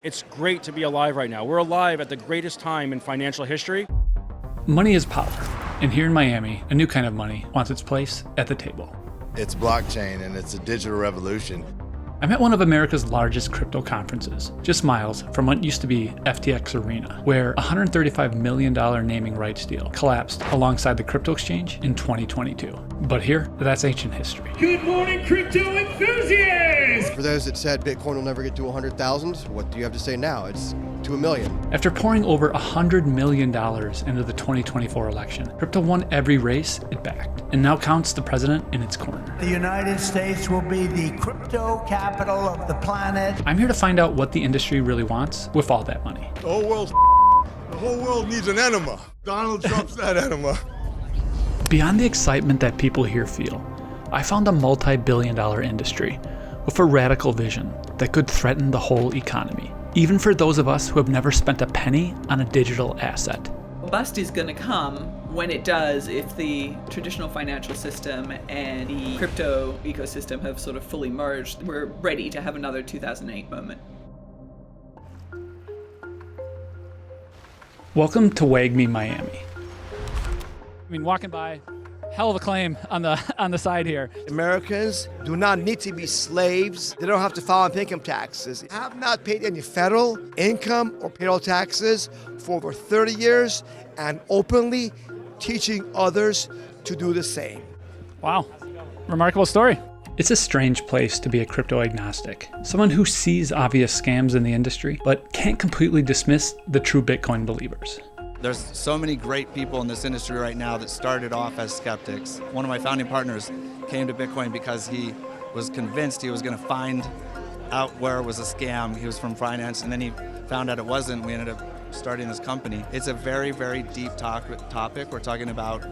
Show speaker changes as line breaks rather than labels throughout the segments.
It's great to be alive right now. We're alive at the greatest time in financial history.
Money is power, and here in Miami, a new kind of money wants its place at the table.
It's blockchain and it's a digital revolution.
I'm at one of America's largest crypto conferences, just miles from what used to be FTX Arena, where a $135 million naming rights deal collapsed alongside the crypto exchange in 2022. But here, that's ancient history.
Good morning, crypto enthusiasts!
For those that said Bitcoin will never get to 100,000, what do you have to say now? It's to 1 million.
After pouring over $100 million into the 2024 election, crypto won every race it backed, and now counts the president in its corner.
The United States will be the crypto capital of the planet.
I'm here to find out what the industry really wants with all that money.
The whole world needs an enema. Donald Trump's that enema.
Beyond the excitement that people here feel, I found a multi-billion-dollar industry with a radical vision that could threaten the whole economy, even for those of us who have never spent a penny on a digital asset.
Bust is going to come when it does if the traditional financial system and the crypto ecosystem have sort of fully merged. We're ready to have another 2008 moment.
Welcome to WAGME Miami. I mean, walking by, hell of a claim on the side here.
Americans do not need to be slaves. They don't have to file income taxes. I have not paid any federal income or payroll taxes for over 30 years and openly teaching others to do the same.
Wow, remarkable story. It's a strange place to be a crypto agnostic, someone who sees obvious scams in the industry, but can't completely dismiss the true Bitcoin believers.
There's so many great people in this industry right now that started off as skeptics. One of my founding partners came to Bitcoin because he was convinced he was going to find out where it was a scam. He was from finance, and then he found out it wasn't. We ended up starting this company. It's a very, very deep topic. We're talking about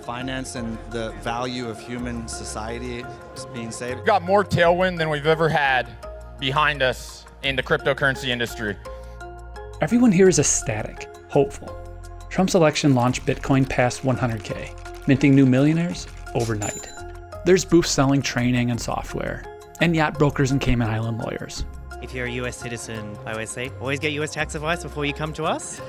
finance and the value of human society being saved.
We've got more tailwind than we've ever had behind us in the cryptocurrency industry.
Everyone here is ecstatic, hopeful. Trump's election launched Bitcoin past 100K, minting new millionaires overnight. There's booths selling training and software, and yacht brokers and Cayman Island lawyers.
If you're a US citizen, I always say, always get US tax advice before you come to us.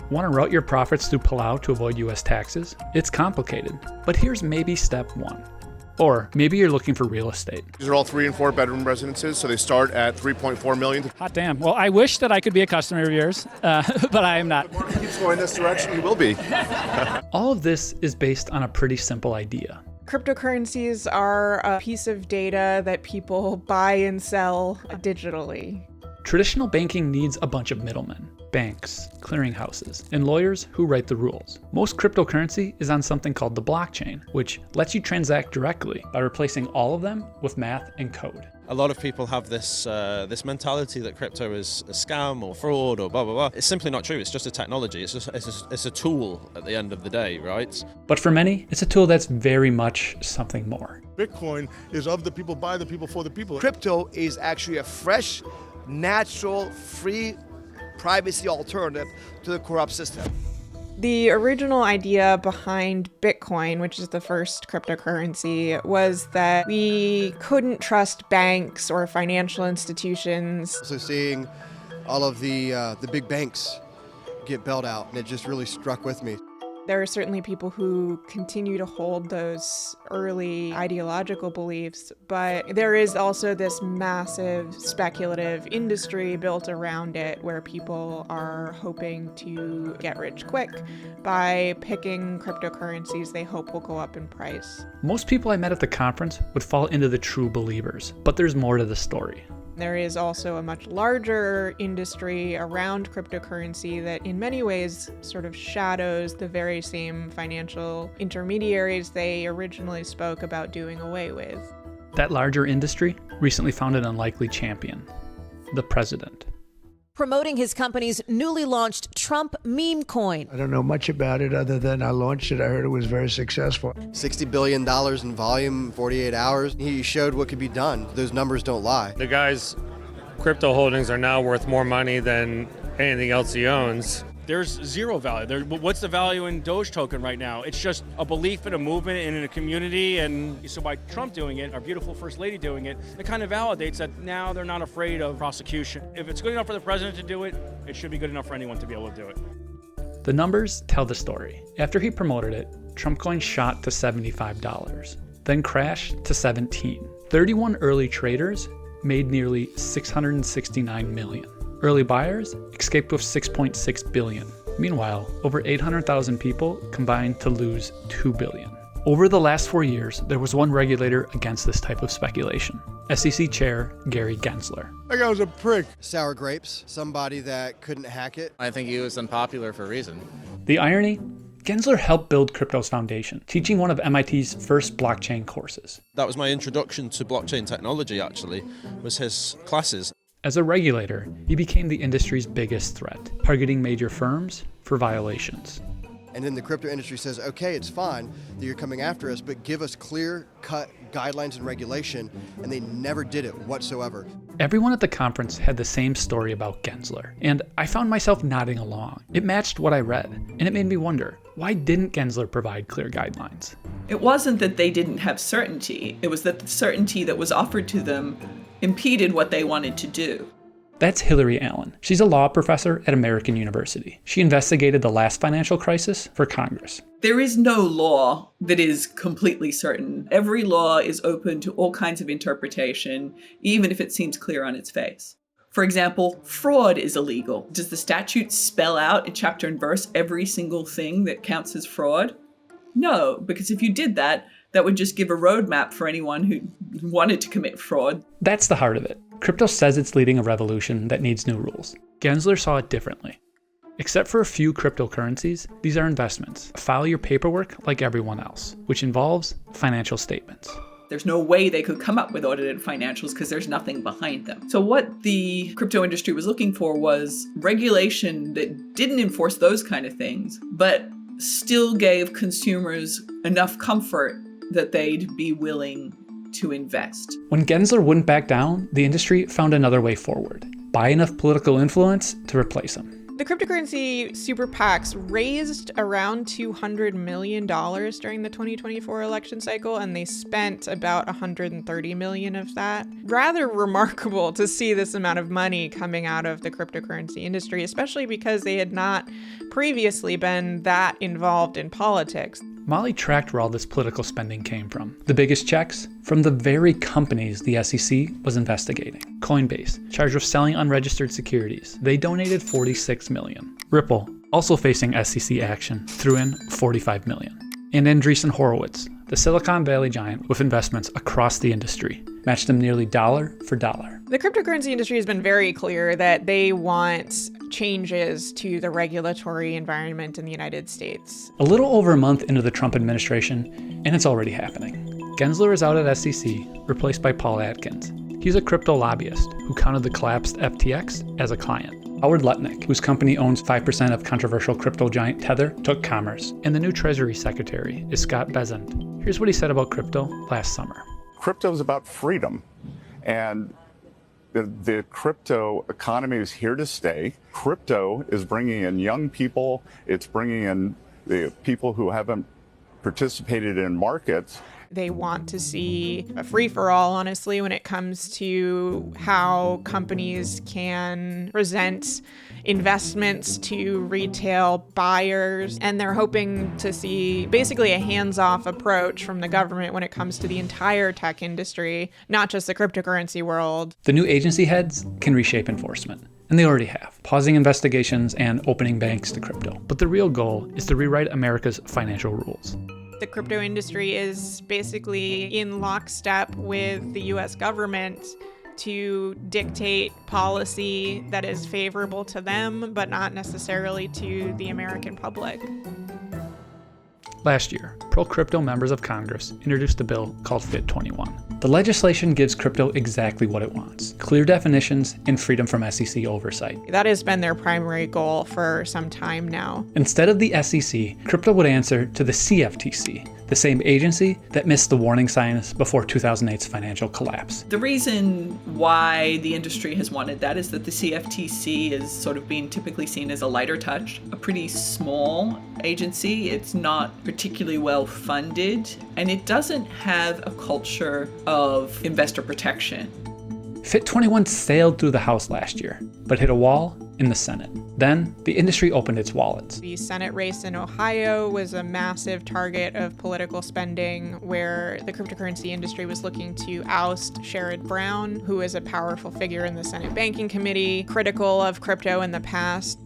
Want to route your profits through Palau to avoid US taxes? It's complicated, but here's maybe step one. Or maybe you're looking for real estate.
These are all 3 and 4 bedroom residences, so they start at 3.4 million.
Hot damn. Well, I wish that I could be a customer of yours, but I am not.
The market keeps going this direction, you will be.
All of this is based on a pretty simple idea.
Cryptocurrencies are a piece of data that people buy and sell digitally.
Traditional banking needs a bunch of middlemen, banks, clearinghouses, and lawyers who write the rules. Most cryptocurrency is on something called the blockchain, which lets you transact directly by replacing all of them with math and code.
A lot of people have this mentality that crypto is a scam or fraud or blah, blah, blah. It's simply not true. It's just a technology. It's a tool at the end of the day, right?
But for many, it's a tool that's very much something more.
Bitcoin is of the people, by the people, for the people.
Crypto is actually a fresh, natural, free privacy alternative to the corrupt system.
The original idea behind Bitcoin, which is the first cryptocurrency, was that we couldn't trust banks or financial institutions.
So seeing all of the big banks get bailed out, and it just really struck with me.
There are certainly people who continue to hold those early ideological beliefs, but there is also this massive speculative industry built around it where people are hoping to get rich quick by picking cryptocurrencies they hope will go up in price.
Most people I met at the conference would fall into the true believers, but there's more to the story.
There is also a much larger industry around cryptocurrency that in many ways sort of shadows the very same financial intermediaries they originally spoke about doing away with.
That larger industry recently found an unlikely champion, the president.
Promoting his company's newly launched Trump meme coin.
I don't know much about it other than I launched it. I heard it was very successful.
$60 billion in volume, 48 hours. He showed what could be done. Those numbers don't lie.
The guy's crypto holdings are now worth more money than anything else he owns.
There's zero value. What's the value in Doge token right now? It's just a belief in a movement and in a community. And so by Trump doing it, our beautiful First Lady doing it, it kind of validates that now they're not afraid of prosecution. If it's good enough for the president to do it, it should be good enough for anyone to be able to do it.
The numbers tell the story. After he promoted it, Trump coin shot to $75, then crashed to $17. 31 early traders made nearly $669 million. Early buyers escaped with $6.6 billion. Meanwhile, over 800,000 people combined to lose $2 billion. Over the last 4 years, there was one regulator against this type of speculation. SEC Chair Gary Gensler.
That guy was a prick.
Sour grapes, somebody that couldn't hack it.
I think he was unpopular for a reason.
The irony? Gensler helped build crypto's foundation, teaching one of MIT's first blockchain courses.
That was my introduction to blockchain technology, actually, was his classes.
As a regulator, he became the industry's biggest threat, targeting major firms for violations.
And then the crypto industry says, okay, it's fine that you're coming after us, but give us clear-cut guidelines and regulation, and they never did it whatsoever.
Everyone at the conference had the same story about Gensler, and I found myself nodding along. It matched what I read, and it made me wonder, why didn't Gensler provide clear guidelines?
It wasn't that they didn't have certainty, it was that the certainty that was offered to them impeded what they wanted to do.
That's Hillary Allen. She's a law professor at American University. She investigated the last financial crisis for Congress.
There is no law that is completely certain. Every law is open to all kinds of interpretation, even if it seems clear on its face. For example, fraud is illegal. Does the statute spell out in chapter and verse every single thing that counts as fraud? No, because if you did that, that would just give a roadmap for anyone who wanted to commit fraud.
That's the heart of it. Crypto says it's leading a revolution that needs new rules. Gensler saw it differently. Except for a few cryptocurrencies, these are investments. File your paperwork like everyone else, which involves financial statements.
There's no way they could come up with audited financials because there's nothing behind them. So what the crypto industry was looking for was regulation that didn't enforce those kind of things, but still gave consumers enough comfort that they'd be willing to invest.
When Gensler wouldn't back down, the industry found another way forward. Buy enough political influence to replace him.
The cryptocurrency super PACs raised around $200 million during the 2024 election cycle, and they spent about $130 million of that. Rather remarkable to see this amount of money coming out of the cryptocurrency industry, especially because they had not previously been that involved in politics.
Molly tracked where all this political spending came from. The biggest checks? From the very companies the SEC was investigating. Coinbase, charged with selling unregistered securities. They donated $46 million. Ripple, also facing SEC action, threw in $45 million. And Andreessen Horowitz, the Silicon Valley giant with investments across the industry, matched them nearly dollar for dollar.
The cryptocurrency industry has been very clear that they want changes to the regulatory environment in the United States.
A little over a month into the Trump administration, and it's already happening. Gensler is out at SEC, replaced by Paul Atkins. He's a crypto lobbyist who counted the collapsed FTX as a client. Howard Lutnick, whose company owns 5% of controversial crypto giant Tether, took commerce. And the new Treasury Secretary is Scott Bessent. Here's what he said about crypto last summer.
Crypto is about freedom, and the crypto economy is here to stay. Crypto is bringing in young people. It's bringing in the people who haven't participated in markets.
They want to see a free-for-all, honestly, when it comes to how companies can present investments to retail buyers. And they're hoping to see basically a hands-off approach from the government when it comes to the entire tech industry, not just the cryptocurrency world.
The new agency heads can reshape enforcement. And they already have, pausing investigations and opening banks to crypto. But the real goal is to rewrite America's financial rules.
The crypto industry is basically in lockstep with the US government to dictate policy that is favorable to them, but not necessarily to the American public.
Last year, pro-crypto members of Congress introduced a bill called FIT 21. The legislation gives crypto exactly what it wants: clear definitions and freedom from SEC oversight.
That has been their primary goal for some time now.
Instead of the SEC, crypto would answer to the CFTC, the same agency that missed the warning signs before 2008's financial collapse.
The reason why the industry has wanted that is that the CFTC is sort of being typically seen as a lighter touch, a pretty small agency. It's not particularly well funded, and it doesn't have a culture of investor protection.
FIT 21 sailed through the House last year, but hit a wall in the Senate. Then, the industry opened its wallets.
The Senate race in Ohio was a massive target of political spending, where the cryptocurrency industry was looking to oust Sherrod Brown, who is a powerful figure in the Senate Banking Committee, critical of crypto in the past.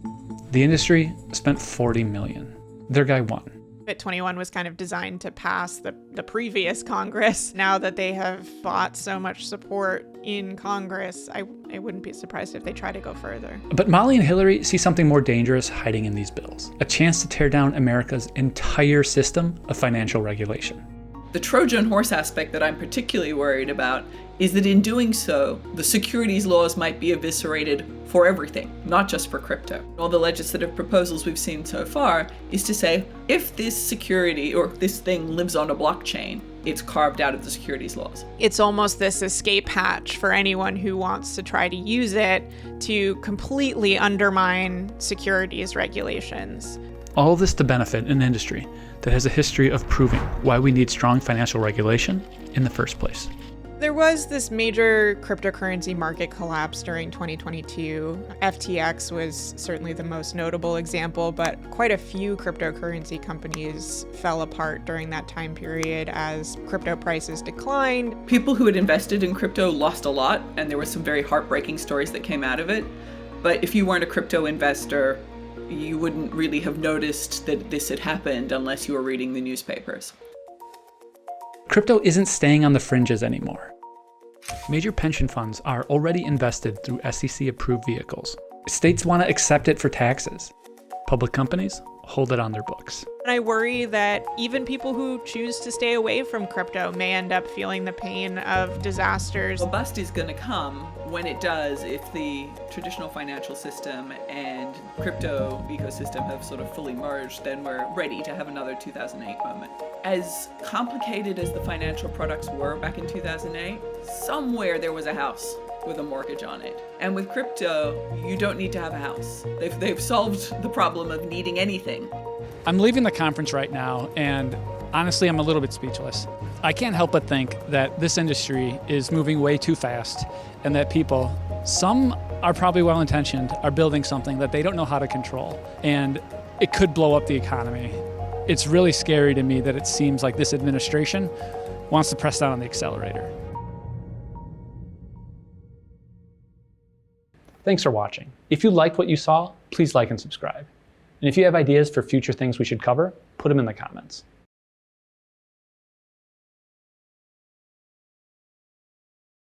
The industry spent $40 million. Their guy won.
FIT 21 was kind of designed to pass the previous Congress. Now that they have bought so much support in Congress, I wouldn't be surprised if they try to go further.
But Molly and Hillary see something more dangerous hiding in these bills: a chance to tear down America's entire system of financial regulation.
The Trojan horse aspect that I'm particularly worried about is that in doing so, the securities laws might be eviscerated for everything, not just for crypto. All the legislative proposals we've seen so far is to say, if this security or this thing lives on a blockchain, it's carved out of the securities laws.
It's almost this escape hatch for anyone who wants to try to use it to completely undermine securities regulations.
All this to benefit an industry that has a history of proving why we need strong financial regulation in the first place.
There was this major cryptocurrency market collapse during 2022. FTX was certainly the most notable example, but quite a few cryptocurrency companies fell apart during that time period as crypto prices declined.
People who had invested in crypto lost a lot, and there were some very heartbreaking stories that came out of it. But if you weren't a crypto investor, you wouldn't really have noticed that this had happened unless you were reading the newspapers.
Crypto isn't staying on the fringes anymore. Major pension funds are already invested through SEC-approved vehicles. States want to accept it for taxes. Public companies hold it on their books.
And I worry that even people who choose to stay away from crypto may end up feeling the pain of disasters.
A bust is going to come when it does, if the traditional financial system and crypto ecosystem have sort of fully merged, then we're ready to have another 2008 moment. As complicated as the financial products were back in 2008, somewhere there was a house with a mortgage on it. And with crypto, you don't need to have a house. They've solved the problem of needing anything.
I'm leaving the conference right now, and honestly, I'm a little bit speechless. I can't help but think that this industry is moving way too fast, and that people, some are probably well-intentioned, are building something that they don't know how to control, and it could blow up the economy. It's really scary to me that it seems like this administration wants to press down on the accelerator. Thanks for watching. If you liked what you saw, please like and subscribe. And if you have ideas for future things we should cover, put them in the comments.